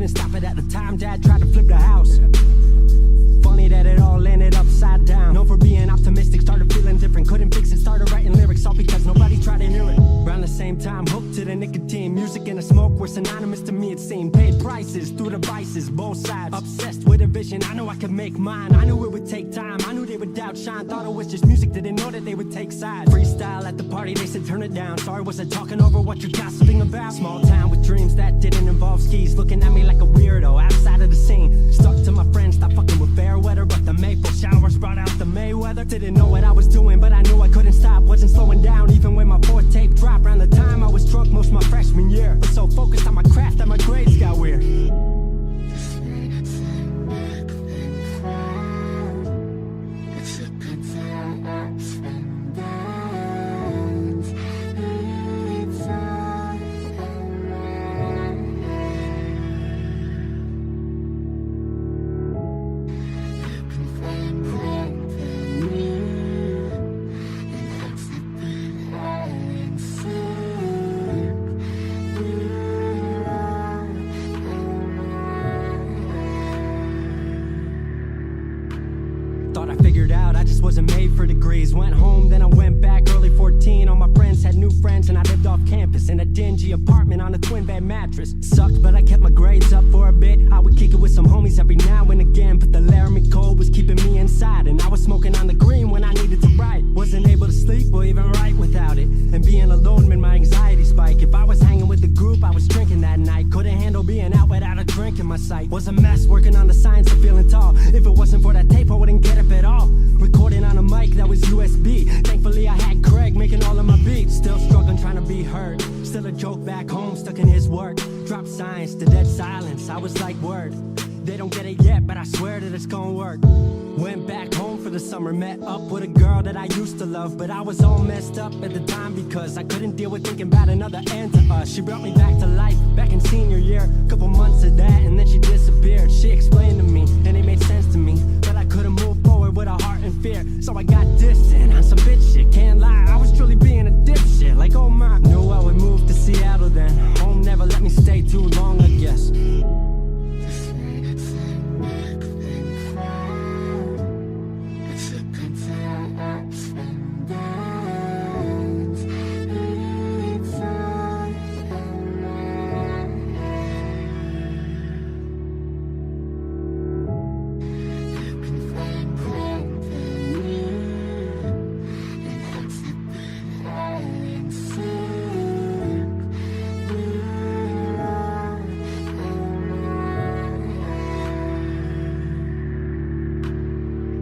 couldn't stop it at the time. Dad tried to flip the house. Funny that it all ended upside down. Known for being optimistic, started feeling different. Couldn't fix it, started writing lyrics, all because nobody tried to hear it. Around the same time, hooked to the nicotine. Music and the smoke were synonymous to me, it seemed. Paid prices through the vices, both sides. Obsessed with a vision, I knew I could make mine. I knew it would take time, I knew they would outshine. Thought it was just music, didn't know that they would take sides. Freestyle at the party, they said turn it down. Sorry, was I talking over what you're gossiping about? Small town with dreams that didn't involve skis. Looking at me like a weirdo, outside of the scene. Stuck to my friends, stopped fucking with fair weather. But the maple showers brought out the Mayweather. Didn't know what I was doing, but I knew I couldn't stop. Wasn't slowing down, even when my fourth tape dropped. Around the time I was drunk most my freshman year. But so focused on my craft that my grades got weird. Thought I figured out, I just wasn't made for degrees. Went home, then I went back, early 14. All my friends had new friends and I lived off campus in a dingy apartment on a twin bed mattress. Sucked, but I kept my grades up for a bit. I would kick it with some homies every now and again, but the Laramie cold was keeping me inside. And I was smoking on the green when I needed to write. Wasn't able to sleep or even write without it. And being alone made my anxiety spike. If I was hanging with the group, I was drinking that night. Couldn't handle being out without a drink in my sight. Was a mess working on the science of feeling tall. If it wasn't for that tape, I wouldn't get up at all. Recording on a mic that was USB. Thankfully I had Craig making all of my beats. Still struggling trying to be heard. Still a joke back home, stuck in his work. Dropped science to dead silence, I was like word. They don't get it yet, but I swear that it's gonna work. Went back home for the summer, met up with a girl that I used to love. But I was all messed up at the time because I couldn't deal with thinking about another end to us. She brought me back to life, back in senior year. Couple months of that and then she disappeared. She explained to me, and it made sense to me, but I couldn't move forward with a heart in fear. So I got distant on some bitch shit, can't lie, I was truly being a dipshit. Like oh my, knew I would move to Seattle then. Home never let me stay too long, I guess.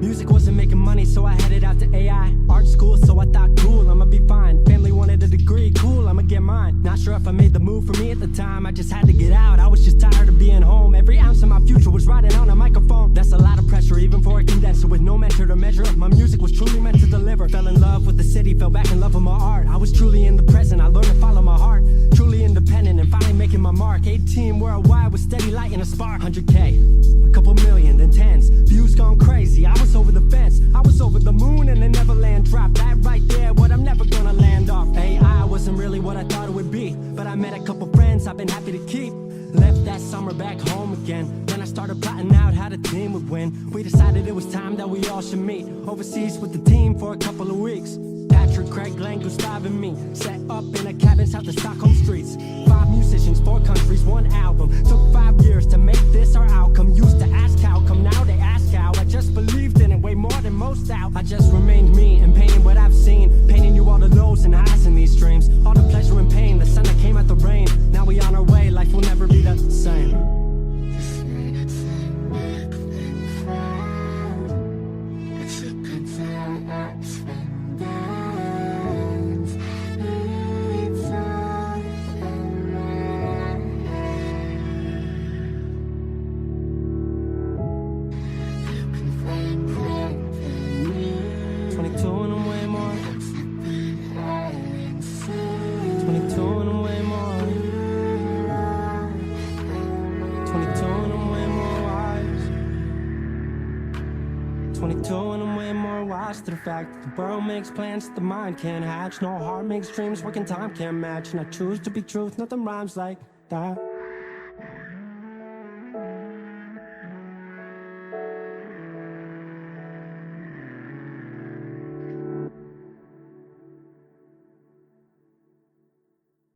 Music wasn't making money, so I headed out to AI art school, so I thought cool, I'ma be fine. Family wanted a degree, cool, I'ma get mine. Not sure if I made the move for me at the time, I just had to get out. I was just tired of being home. Every ounce of my future was riding on a microphone. That's a lot of pressure, even for a condenser with no mentor to measure up. My music was truly meant to deliver. Fell in love with the city, fell back in love with my art. I was truly in the present, I learned to follow my heart. Truly independent and finally making my mark. 18 worldwide with steady light and a spark. 100K, a couple million, then tens. Views gone crazy, I was over the fence. I was over the moon and the Neverland dropped. That right there, what I'm never gonna land off. AI wasn't really what I thought it would be, but I met a couple friends I've been happy to keep. Left that summer back home again. Then I started plotting out how the team would win. We decided it was time that we all should meet overseas with the team for a couple of weeks. Patrick, Craig, Glenn, Gustav and me set up in a cabin south of Stockholm streets. 5 musicians, 4 countries, 1 album. Took 5 years to make this our outcome. Used to ask how come, now they ask how. I just believed in it way more than most out. I just remained me and painted what I've seen. Painting you all the lows and highs in these dreams. All the pleasure and pain, the sun that came out the rain. Now we on our way, life will never be the same. To the fact that the world makes plans that the mind can't hatch. No heart makes dreams, working time can't match. And I choose to be truth, nothing rhymes like that.